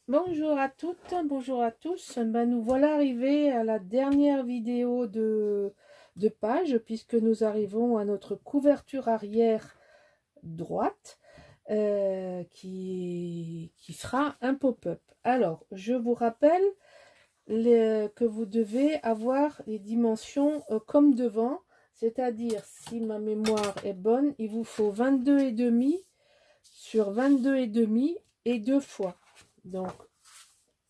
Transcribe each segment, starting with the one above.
Bonjour à toutes, bonjour à tous. Nous voilà arrivés à la dernière vidéo de page, puisque nous arrivons à notre couverture arrière droite qui fera un pop-up. Alors, je vous rappelle que vous devez avoir les dimensions comme devant, c'est-à-dire, si ma mémoire est bonne, il vous faut 22,5 sur 22,5 et 2 fois. Donc,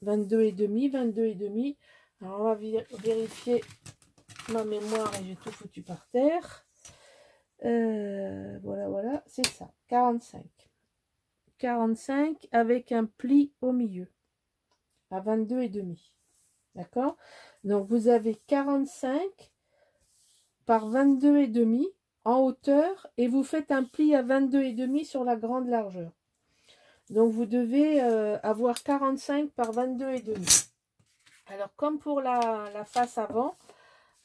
22,5, 22,5. Alors, on va vérifier ma mémoire et j'ai tout foutu par terre. Voilà, c'est ça. 45. 45 avec un pli au milieu à 22,5. D'accord? Donc, vous avez 45 par 22,5 en hauteur et vous faites un pli à 22,5 sur la grande largeur. Donc, vous devez avoir 45 par 22,5. Alors, comme pour la face avant,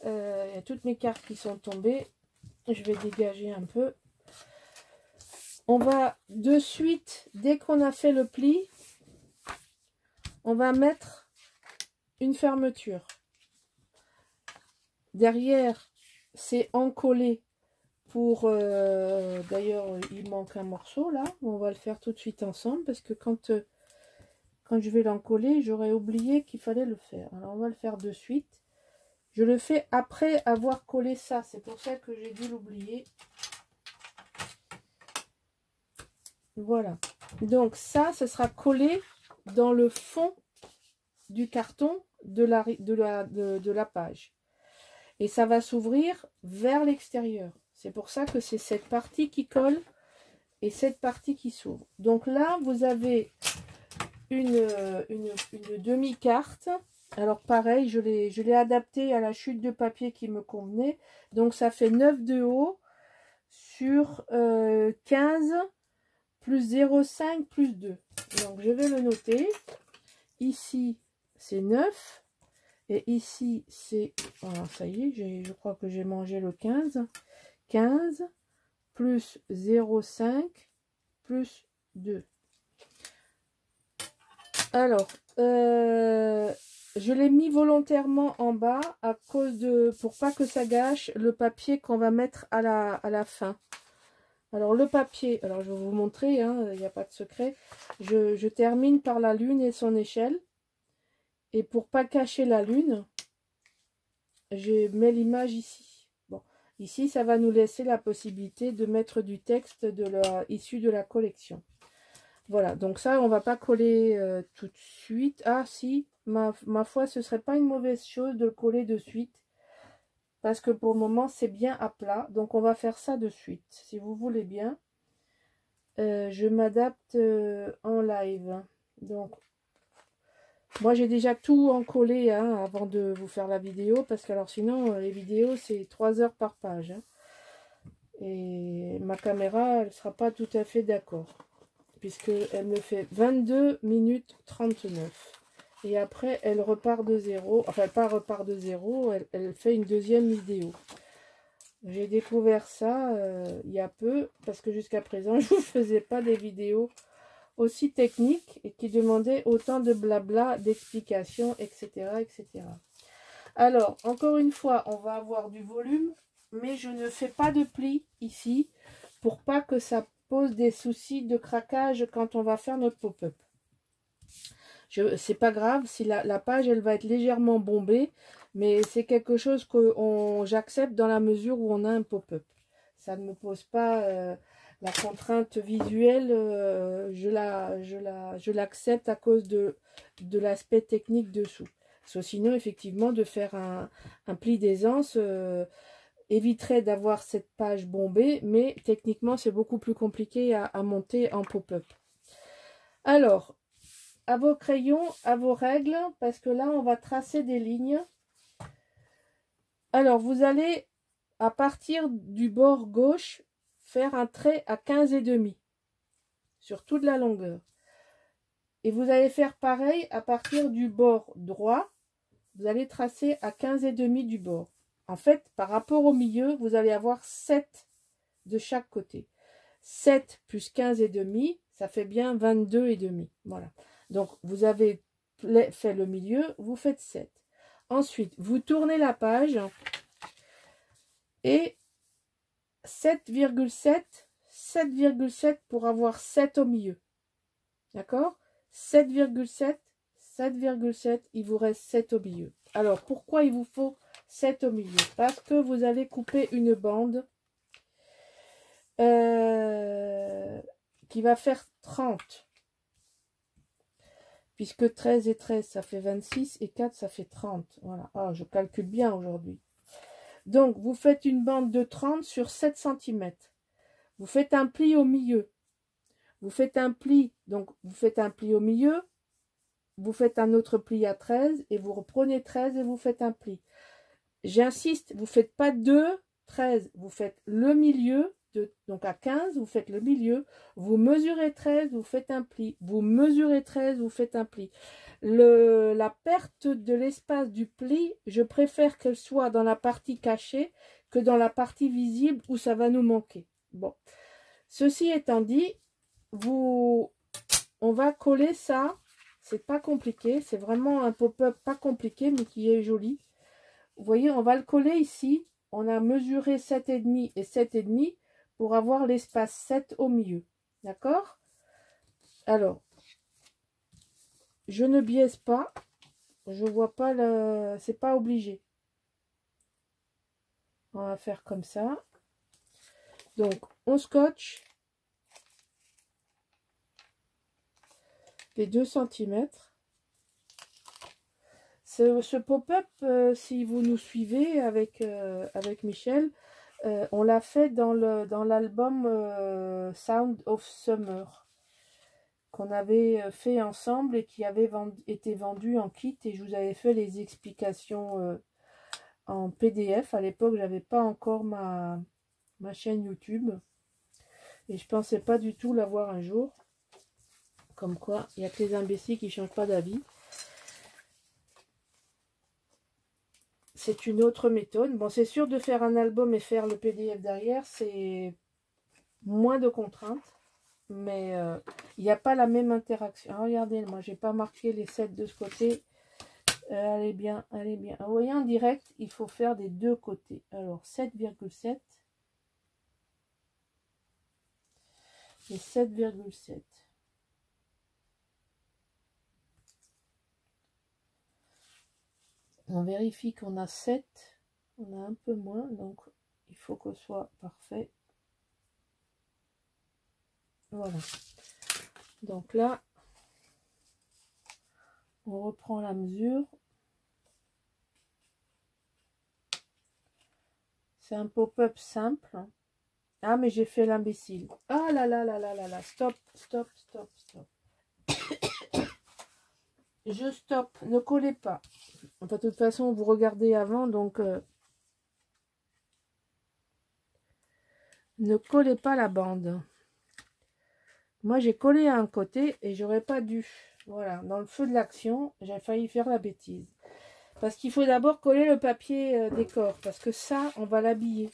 il y a toutes mes cartes qui sont tombées. Je vais dégager un peu. On va de suite, dès qu'on a fait le pli, on va mettre une fermeture. Derrière, c'est encollé pour... D'ailleurs, il manque un morceau là. On va le faire tout de suite ensemble parce que quand je vais l'encoller, j'aurais oublié qu'il fallait le faire. Alors, on va le faire de suite. Je le fais après avoir collé ça. C'est pour ça que j'ai dû l'oublier. Voilà. Donc ça, ce sera collé dans le fond du carton de la page. Et ça va s'ouvrir vers l'extérieur. C'est pour ça que c'est cette partie qui colle et cette partie qui s'ouvre. Donc là, vous avez une demi-carte. Alors pareil, je l'ai adapté à la chute de papier qui me convenait. Donc ça fait 9 de haut sur 15 plus 0,5 plus 2. Donc je vais le noter. Ici c'est 9. Et ici c'est... Voilà, ça y est, je crois que j'ai mangé le 15. 15 plus 0,5 plus 2. Alors, je l'ai mis volontairement en bas à cause de... pour pas que ça gâche le papier qu'on va mettre à la fin. Alors le papier, alors je vais vous montrer, hein, il n'y a pas de secret. Je termine par la lune et son échelle. Et pour pas cacher la lune, je mets l'image ici. Bon, ici ça va nous laisser la possibilité de mettre du texte issu de la collection. Voilà, donc ça on va pas coller tout de suite. Ah si, ma foi, ce serait pas une mauvaise chose de le coller de suite. Parce que pour le moment c'est bien à plat. Donc on va faire ça de suite, si vous voulez bien. Je m'adapte en live. Donc moi j'ai déjà tout encollé hein, avant de vous faire la vidéo. Parce que alors sinon les vidéos c'est 3 heures par page. Hein. Et ma caméra elle sera pas tout à fait d'accord. Puisque elle me fait 22 minutes 39. Et après elle repart de zéro. Enfin pas repart de zéro, elle fait une deuxième vidéo. J'ai découvert ça il y a peu, parce que jusqu'à présent, je ne vous faisais pas des vidéos aussi techniques et qui demandaient autant de blabla, d'explications, etc., etc. Alors, encore une fois, on va avoir du volume, mais je ne fais pas de pli ici pour pas que ça pose des soucis de craquage quand on va faire notre pop-up. C'est pas grave si la page elle va être légèrement bombée, mais c'est quelque chose que j'accepte dans la mesure où on a un pop-up. Ça ne me pose pas la contrainte visuelle, je l'accepte à cause de l'aspect technique dessous. Sinon, effectivement, de faire un pli d'aisance éviterait d'avoir cette page bombée, mais techniquement, c'est beaucoup plus compliqué à monter en pop-up. Alors, à vos crayons, à vos règles, parce que là, on va tracer des lignes. Alors, vous allez, à partir du bord gauche, faire un trait à 15,5 sur toute la longueur. Et vous allez faire pareil à partir du bord droit. Vous allez tracer à 15,5 du bord. En fait, par rapport au milieu, vous allez avoir 7 de chaque côté. 7 plus 15,5, ça fait bien 22,5. Voilà. Donc, vous avez fait le milieu, vous faites 7. Ensuite, vous tournez la page et 7,7, 7,7 pour avoir 7 au milieu. D'accord? 7,7, 7,7, il vous reste 7 au milieu. Alors, pourquoi il vous faut 7 au milieu? Parce que vous allez couper une bande qui va faire 30. Puisque 13 et 13, ça fait 26 et 4, ça fait 30. Voilà. Ah, je calcule bien aujourd'hui. Donc, vous faites une bande de 30 sur 7 cm. Vous faites un pli au milieu. Vous faites un pli, donc vous faites un pli au milieu. Vous faites un autre pli à 13 et vous reprenez 13 et vous faites un pli. J'insiste, vous ne faites pas 2, 13. Vous faites le milieu. Donc à 15, vous faites le milieu, vous mesurez 13, vous faites un pli, vous mesurez 13, vous faites un pli. La perte de l'espace du pli, je préfère qu'elle soit dans la partie cachée que dans la partie visible où ça va nous manquer. Bon, ceci étant dit, on va coller ça, c'est pas compliqué, c'est vraiment un pop-up pas compliqué mais qui est joli. Vous voyez, on va le coller ici, on a mesuré 7,5 et 7,5 pour avoir l'espace 7 au milieu. D'accord? Alors, je ne biaise pas. Je vois pas le... C'est pas obligé. On va faire comme ça. Donc, on scotche les 2 cm. Ce pop-up, si vous nous suivez avec Michel, on l'a fait dans l'album Sound of Summer qu'on avait fait ensemble et qui avait été vendu en kit, et je vous avais fait les explications en PDF. À l'époque, j'avais pas encore ma chaîne YouTube et je pensais pas du tout l'avoir un jour. Comme quoi, il y a que les imbéciles qui changent pas d'avis. C'est une autre méthode. Bon, c'est sûr, de faire un album et faire le PDF derrière, c'est moins de contraintes. Mais il n'y a pas la même interaction. Ah, regardez, moi, j'ai pas marqué les 7 de ce côté. Allez bien, allez bien. Vous voyez, en direct, il faut faire des deux côtés. Alors, 7,7 et 7,7. On vérifie qu'on a 7. On a un peu moins, donc il faut que ce soit parfait. Voilà. Donc là, on reprend la mesure. C'est un pop-up simple. Ah, mais j'ai fait l'imbécile. Ah là là là là là là. Stop, stop, stop, stop. Je stoppe. Ne collez pas. Enfin, de toute façon, vous regardez avant, donc ne collez pas la bande. Moi, j'ai collé à un côté et j'aurais pas dû. Voilà, dans le feu de l'action, j'ai failli faire la bêtise. Parce qu'il faut d'abord coller le papier décor, parce que ça, on va l'habiller.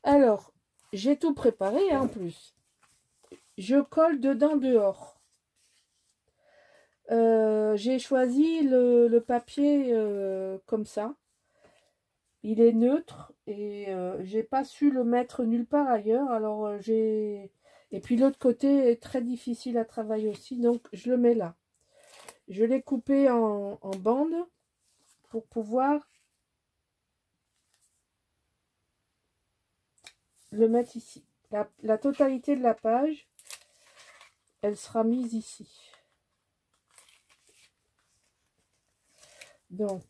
Alors, j'ai tout préparé hein, en plus. Je colle dedans dehors. J'ai choisi le papier comme ça. Il est neutre et j'ai pas su le mettre nulle part ailleurs. Alors j'ai... Et puis l'autre côté est très difficile à travailler aussi, donc je le mets là. Je l'ai coupé en bandes pour pouvoir le mettre ici. La totalité de la page, elle sera mise ici. Donc,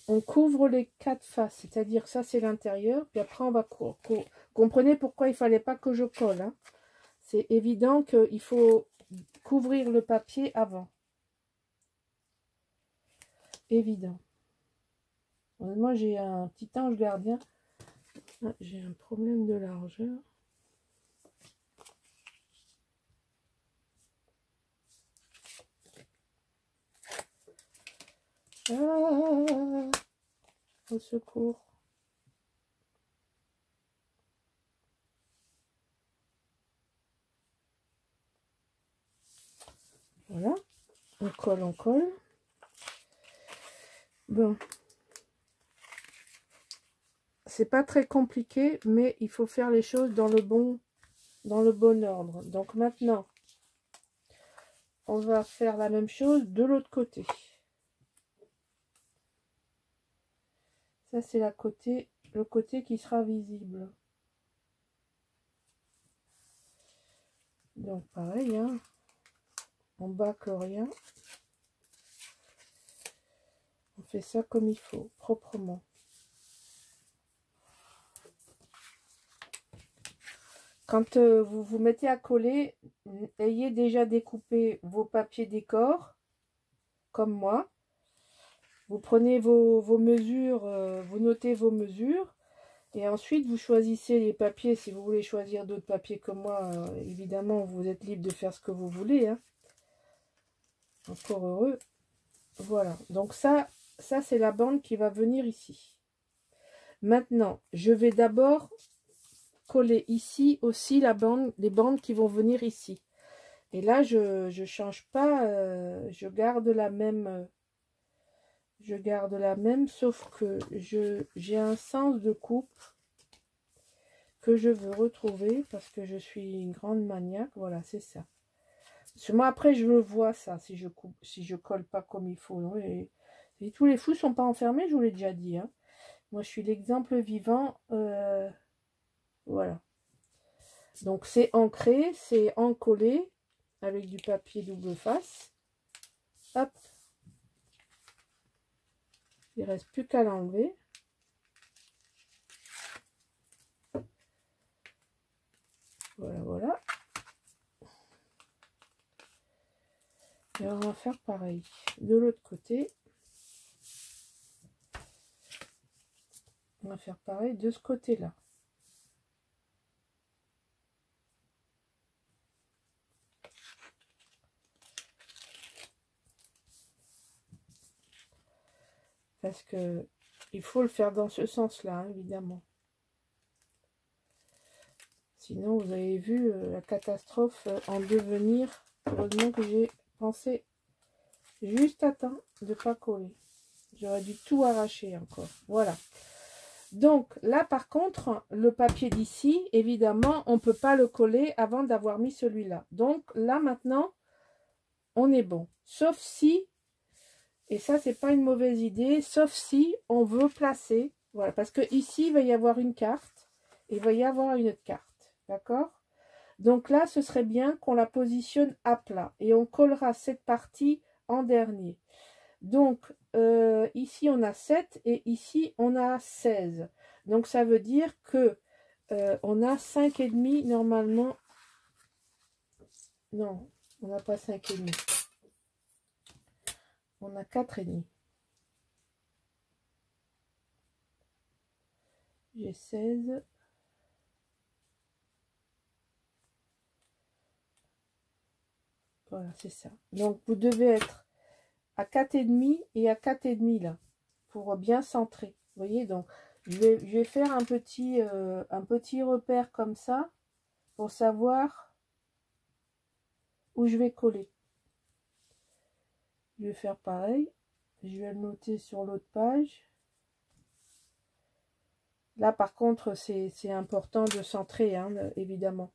on couvre les 4 faces, c'est-à-dire que ça c'est l'intérieur, puis après on va comprenez pourquoi il fallait pas que je colle. Hein. C'est évident qu'il faut couvrir le papier avant. Évident. Moi j'ai un petit ange gardien. Ah, j'ai un problème de largeur. Ah, au secours. Voilà, on colle, on colle. Bon, c'est pas très compliqué, mais il faut faire les choses dans le bon ordre. Donc maintenant, on va faire la même chose de l'autre côté. Ça, c'est le côté qui sera visible. Donc pareil, hein, on bâcle rien. On fait ça comme il faut, proprement. Quand vous vous mettez à coller, ayez déjà découpé vos papiers décor, comme moi. Vous prenez vos mesures, vous notez vos mesures, et ensuite vous choisissez les papiers. Si vous voulez choisir d'autres papiers comme moi, évidemment, vous êtes libre de faire ce que vous voulez. Hein. Encore heureux. Voilà, donc ça c'est la bande qui va venir ici. Maintenant, je vais d'abord coller ici aussi les bandes qui vont venir ici. Et là, je change pas, je garde la même, sauf que j'ai un sens de coupe que je veux retrouver parce que je suis une grande maniaque. Voilà, c'est ça. Parce que moi, après, je le vois ça, si je colle pas comme il faut. Non, et tous les fous sont pas enfermés, je vous l'ai déjà dit. Hein. Moi, je suis l'exemple vivant. Voilà. Donc, c'est ancré, c'est encollé avec du papier double face. Hop. Il ne reste plus qu'à l'enlever. Voilà, voilà. Et on va faire pareil de l'autre côté. On va faire pareil de ce côté-là. Parce que il faut le faire dans ce sens-là, hein, évidemment. Sinon, vous avez vu la catastrophe en devenir. Heureusement que j'ai pensé juste à temps de ne pas coller. J'aurais dû tout arracher encore. Voilà. Donc là, par contre, le papier d'ici, évidemment, on ne peut pas le coller avant d'avoir mis celui-là. Donc là, maintenant, on est bon. Sauf si, et ça, c'est pas une mauvaise idée, sauf si on veut placer, voilà, parce que ici, il va y avoir une carte, et il va y avoir une autre carte. D'accord? Donc là, ce serait bien qu'on la positionne à plat. Et on collera cette partie en dernier. Donc, ici, on a 7 et ici, on a 16. Donc, ça veut dire que on a 5,5 normalement. Non, on n'a pas 5,5. On a 4,5. J'ai 16. Voilà, c'est ça. Donc, vous devez être à 4,5 et à 4,5 là, pour bien centrer. Vous voyez, donc, je vais faire un petit repère comme ça, pour savoir où je vais coller. Je vais faire pareil. Je vais le noter sur l'autre page. Là, par contre, c'est important de centrer, hein, évidemment.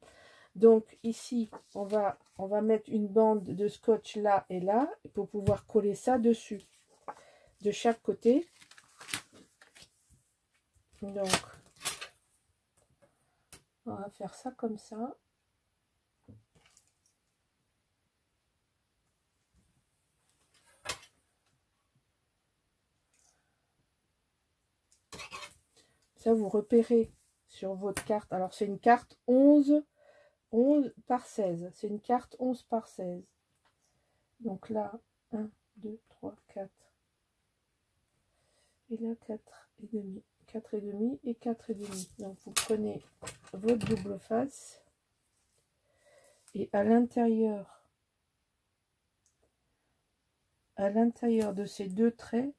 Donc ici, on va mettre une bande de scotch là et là pour pouvoir coller ça dessus, de chaque côté. Donc, on va faire ça comme ça. Ça, vous repérez sur votre carte. Alors, c'est une carte 11 par 16. C'est une carte 11 par 16. Donc là, 1, 2, 3, 4. Et là, 4,5. 4,5 et 4,5. Donc, vous prenez votre double face. Et à l'intérieur de ces deux traits,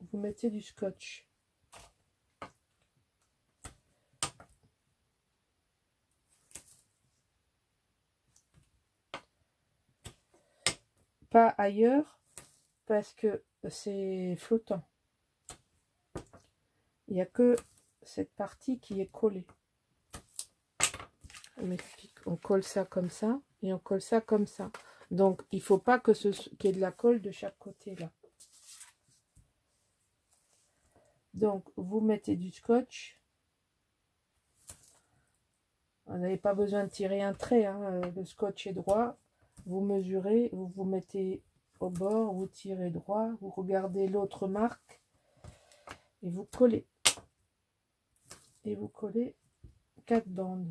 vous mettez du scotch. pas ailleurs parce que c'est flottant. Il n'y a que cette partie qui est collée. On m'explique. On colle ça comme ça et on colle ça comme ça. Donc il ne faut pas que qu'il y ait de la colle de chaque côté là. Donc vous mettez du scotch. Vous n'avez pas besoin de tirer un trait, hein. Le scotch est droit. Vous mesurez, vous vous mettez au bord, vous tirez droit, vous regardez l'autre marque et vous collez. Et vous collez 4 bandes.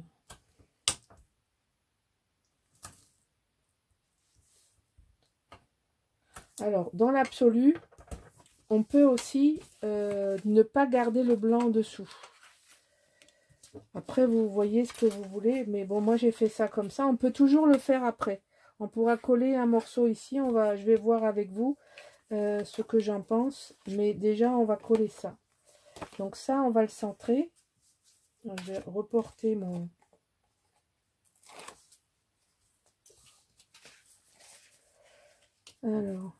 Alors, dans l'absolu, on peut aussi ne pas garder le blanc en dessous. Après, vous voyez ce que vous voulez. Mais bon, moi, j'ai fait ça comme ça. On peut toujours le faire après. On pourra coller un morceau ici. Je vais voir avec vous ce que j'en pense. Mais déjà, on va coller ça. Donc ça, on va le centrer. Donc, je vais reporter mon... Alors...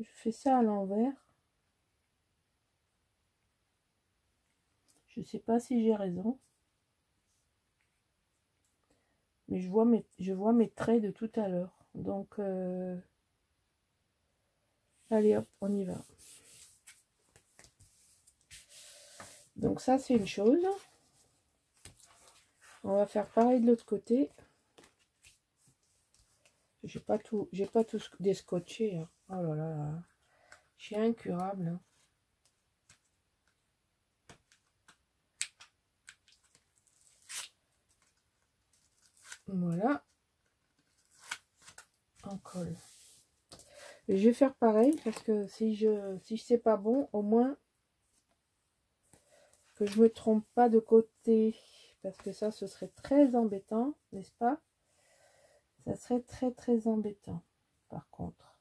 Je fais ça à l'envers. Je ne sais pas si j'ai raison. Mais je vois mes traits de tout à l'heure. Donc, allez hop, on y va. Donc ça, c'est une chose. On va faire pareil de l'autre côté. J'ai pas tout descotché. Hein. Oh là là là. Je suis incurable. Hein. Voilà. On colle. Et je vais faire pareil parce que si c'est pas bon, au moins que je me trompe pas de côté. Parce que ça, ce serait très embêtant, n'est-ce pas? Ça serait très très embêtant, par contre.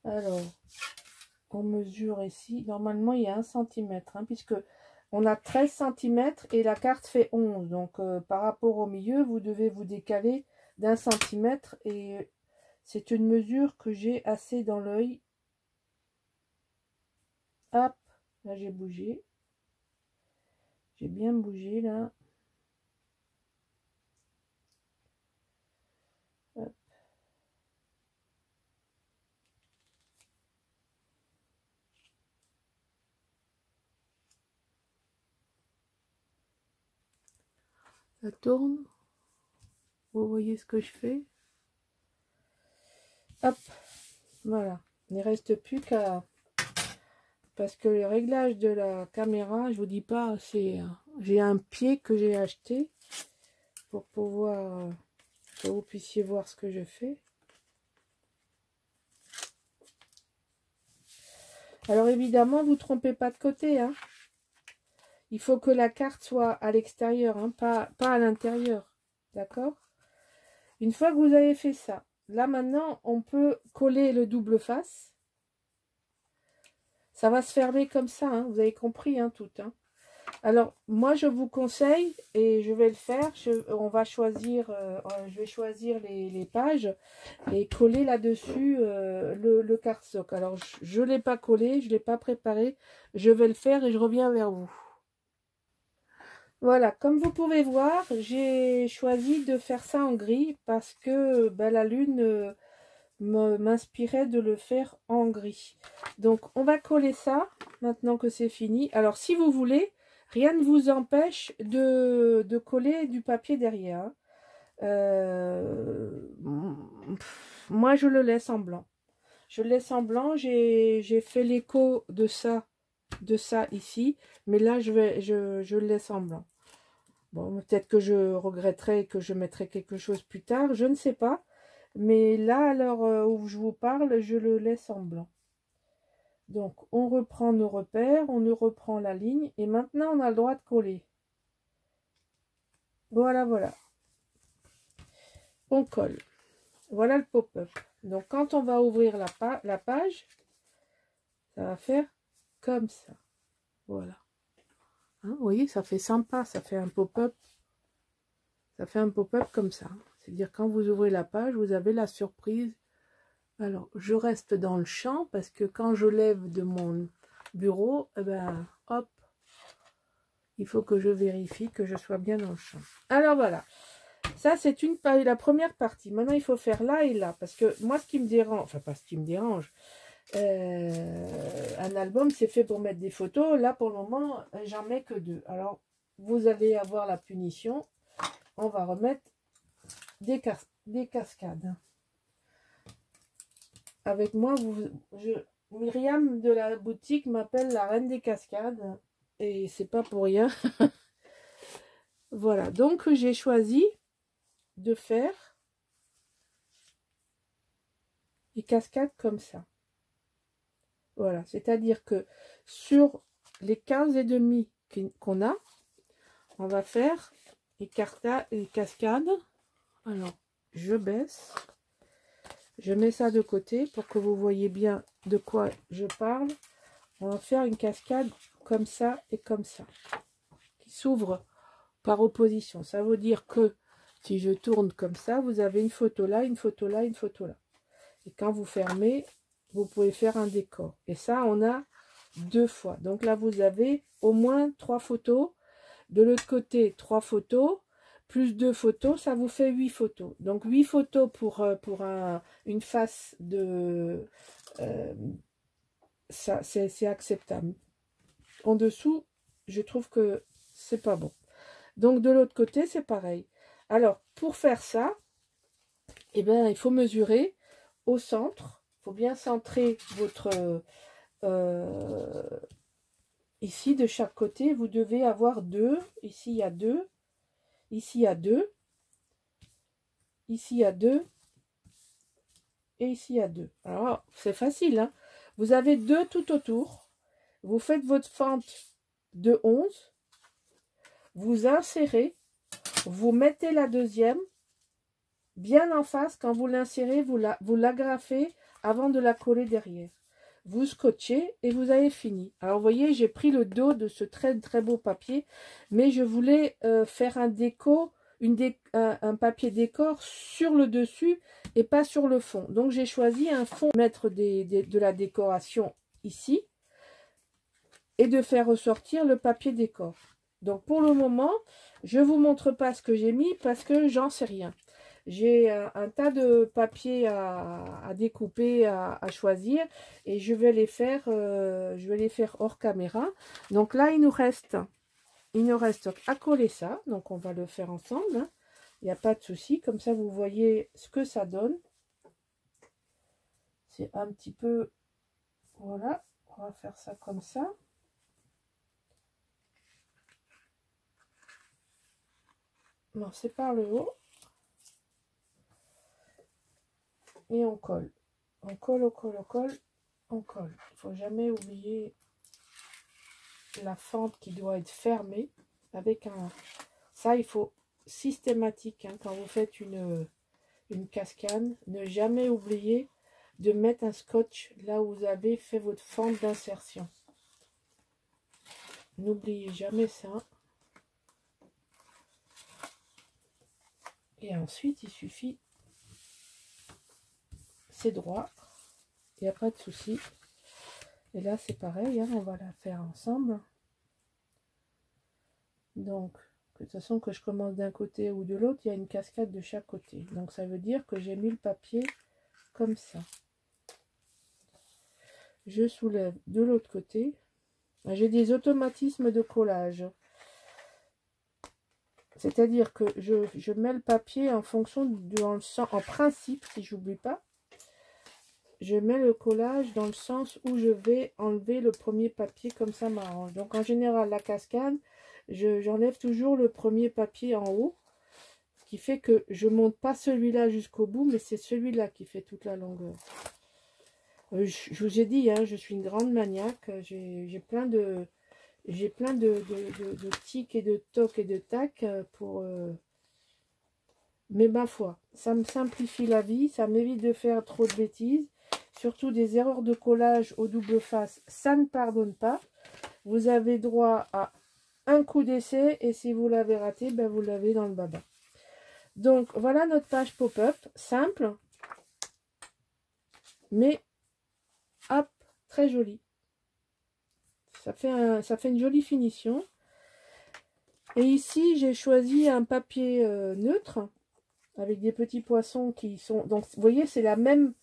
Alors, on mesure ici. Normalement, il y a 1 cm, hein, puisque on a 13 cm et la carte fait 11. Donc, par rapport au milieu, vous devez vous décaler d'1 centimètre. Et c'est une mesure que j'ai assez dans l'œil. Hop, là j'ai bougé. J'ai bien bougé là. Hop. Ça tourne. Vous voyez ce que je fais. Hop, voilà. Il ne reste plus qu'à... Parce que le réglage de la caméra, je vous dis pas, c'est... J'ai un pied que j'ai acheté pour pouvoir... que vous puissiez voir ce que je fais. Alors évidemment, vous ne trompez pas de côté. Hein. Il faut que la carte soit à l'extérieur, hein, pas à l'intérieur. D'accord? Une fois que vous avez fait ça, là maintenant, on peut coller le double face. Ça va se fermer comme ça, hein, vous avez compris, hein, tout. Hein. Alors, moi, je vous conseille, et je vais le faire, je vais choisir les pages et coller là-dessus le cardstock. Alors, je ne l'ai pas collé, je ne l'ai pas préparé, je vais le faire et je reviens vers vous. Voilà, comme vous pouvez voir, j'ai choisi de faire ça en gris parce que ben, la lune m'inspirait de le faire en gris. Donc, on va coller ça maintenant que c'est fini. Alors, si vous voulez, rien ne vous empêche de coller du papier derrière. Moi, je le laisse en blanc. Je le laisse en blanc. J'ai fait l'écho de ça ici. Mais là, je le laisse en blanc. Bon, peut-être que je regretterai et que je mettrai quelque chose plus tard. Je ne sais pas. Mais là, à l'heure où je vous parle, je le laisse en blanc. Donc, on reprend nos repères, on nous reprend la ligne. Et maintenant, on a le droit de coller. Voilà, voilà. On colle. Voilà le pop-up. Donc, quand on va ouvrir la page, ça va faire comme ça. Voilà. Hein, vous voyez, ça fait sympa, ça fait un pop-up. Ça fait un pop-up comme ça. C'est-à-dire quand vous ouvrez la page, vous avez la surprise. Alors, je reste dans le champ parce que quand je lève de mon bureau, eh ben, hop, il faut que je vérifie que je sois bien dans le champ. Alors voilà, ça c'est la première partie. Maintenant, il faut faire là et là. Parce que moi, ce qui me dérange, enfin pas ce qui me dérange, un album, c'est fait pour mettre des photos. Là, pour le moment, j'en mets que 2. Alors, vous allez avoir la punition. On va remettre des cascades. Avec moi, Myriam de la boutique m'appelle la reine des cascades. Et c'est pas pour rien. Voilà, donc j'ai choisi de faire des cascades comme ça. Voilà, c'est-à-dire que sur les 15 et demi qu'on a, on va faire les cascades. Alors, je baisse. Je mets ça de côté pour que vous voyez bien de quoi je parle. On va faire une cascade comme ça et comme ça, qui s'ouvre par opposition. Ça veut dire que si je tourne comme ça, vous avez une photo là, une photo là, une photo là. Et quand vous fermez, vous pouvez faire un décor. Et ça, on a 2 fois. Donc là, vous avez au moins 3 photos. De l'autre côté, 3 photos. Plus 2 photos, ça vous fait 8 photos. Donc 8 photos pour une face de... ça, c'est acceptable. En dessous, je trouve que c'est pas bon. Donc de l'autre côté, c'est pareil. Alors, pour faire ça, eh bien, il faut mesurer au centre. Il faut bien centrer votre... ici, de chaque côté, vous devez avoir 2. Ici, il y a 2. Ici, il y a 2. Ici, il y a 2. Et ici, il y a 2. Alors, c'est facile, hein. Vous avez 2 tout autour. Vous faites votre fente de 11. Vous insérez. Vous mettez la deuxième bien en face. Quand vous l'insérez, vous l'agrafez avant de la coller derrière. Vous scotchez et vous avez fini. Alors, vous voyez, j'ai pris le dos de ce très très beau papier, mais je voulais faire un déco, un papier décor sur le dessus et pas sur le fond. Donc, j'ai choisi un fond, mettre de la décoration ici et de faire ressortir le papier décor. Donc, pour le moment, je ne vous montre pas ce que j'ai mis parce que j'en sais rien. J'ai un tas de papiers à découper, à choisir, et je vais les faire hors caméra. Donc là, il nous reste à coller ça. Donc on va le faire ensemble, hein. Il n'y a pas de souci. Comme ça, vous voyez ce que ça donne. C'est un petit peu... Voilà, on va faire ça comme ça. Non, c'est par le haut. Et on colle. On colle, on colle, on colle, on colle. Il ne faut jamais oublier la fente qui doit être fermée avec un... Ça, il faut systématique, hein, quand vous faites une cascade, ne jamais oublier de mettre un scotch là où vous avez fait votre fente d'insertion. N'oubliez jamais ça. Et ensuite, il suffit... C'est droit. Il n'y a pas de souci. Et là, c'est pareil, hein, on va la faire ensemble. Donc, de toute façon, que je commence d'un côté ou de l'autre, il y a une cascade de chaque côté. Donc, ça veut dire que j'ai mis le papier comme ça. Je soulève de l'autre côté. J'ai des automatismes de collage. C'est-à-dire que je mets le papier en fonction dans le sens, en principe, si j'oublie pas, je mets le collage dans le sens où je vais enlever le premier papier, comme ça m'arrange. Donc en général, la cascade, j'enlève toujours le premier papier en haut, ce qui fait que je monte pas celui-là jusqu'au bout, mais c'est celui-là qui fait toute la longueur. Je vous ai dit, hein, je suis une grande maniaque, j'ai plein de tics et de tocs et de tacs pour... Mais ma foi, ça me simplifie la vie, ça m'évite de faire trop de bêtises. Surtout des erreurs de collage au double face, ça ne pardonne pas. vous avez droit à un coup d'essai et si vous l'avez raté, ben vous l'avez dans le baba. Donc voilà notre page pop-up, simple, mais hop, très jolie. Ça fait une jolie finition. Et ici, j'ai choisi un papier neutre avec des petits poissons qui sont... Donc, vous voyez, c'est la même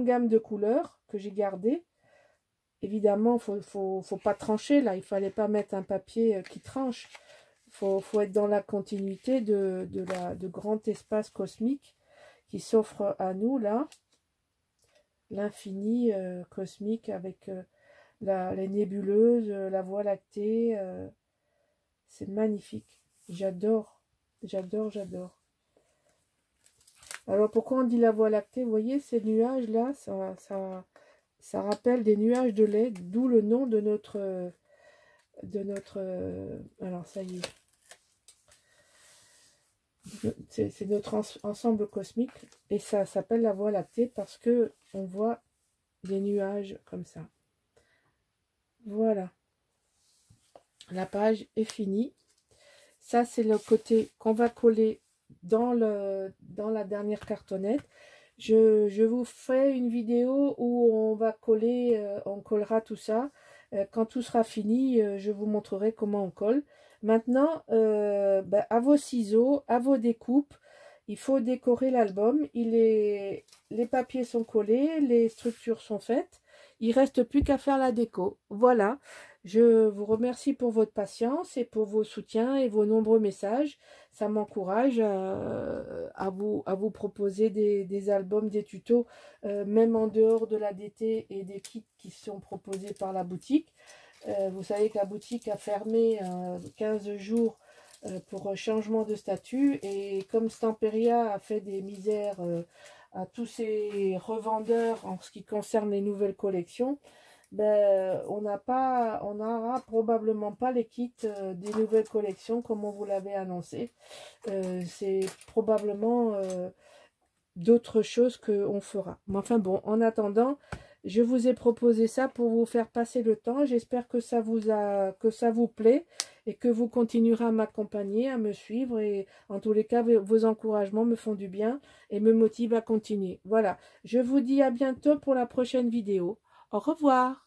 gamme de couleurs que j'ai gardée. Évidemment, faut pas trancher là. Il fallait pas mettre un papier qui tranche. Faut être dans la continuité de grand espace cosmique qui s'offre à nous là. L'infini cosmique avec les nébuleuses, la Voie lactée. C'est magnifique. J'adore. J'adore, j'adore. Alors, pourquoi on dit la Voie lactée? Vous voyez, ces nuages-là, ça rappelle des nuages de lait, d'où le nom de notre... alors, ça y est. C'est notre ensemble cosmique. Et ça s'appelle la Voie lactée parce que on voit des nuages comme ça. Voilà. La page est finie. Ça, c'est le côté qu'on va coller dans la dernière cartonnette. Je vous ferai une vidéo où on va coller, on collera tout ça. Quand tout sera fini, je vous montrerai comment on colle. Maintenant, à vos ciseaux, à vos découpes, il faut décorer l'album. Les papiers sont collés, les structures sont faites. Il ne reste plus qu'à faire la déco. Voilà. Je vous remercie pour votre patience et pour vos soutiens et vos nombreux messages. Ça m'encourage à vous proposer des albums, des tutos, même en dehors de la DT et des kits qui sont proposés par la boutique. Vous savez que la boutique a fermé 15 jours pour changement de statut. Et comme Stamperia a fait des misères à tous ces revendeurs en ce qui concerne les nouvelles collections, ben, on n'aura probablement pas les kits des nouvelles collections comme on vous l'avait annoncé. C'est probablement d'autres choses qu'on fera. Mais enfin bon, en attendant, je vous ai proposé ça pour vous faire passer le temps. J'espère que ça vous plaît et que vous continuerez à m'accompagner, à me suivre. Et en tous les cas, vos encouragements me font du bien et me motivent à continuer. Voilà, je vous dis à bientôt pour la prochaine vidéo. Au revoir.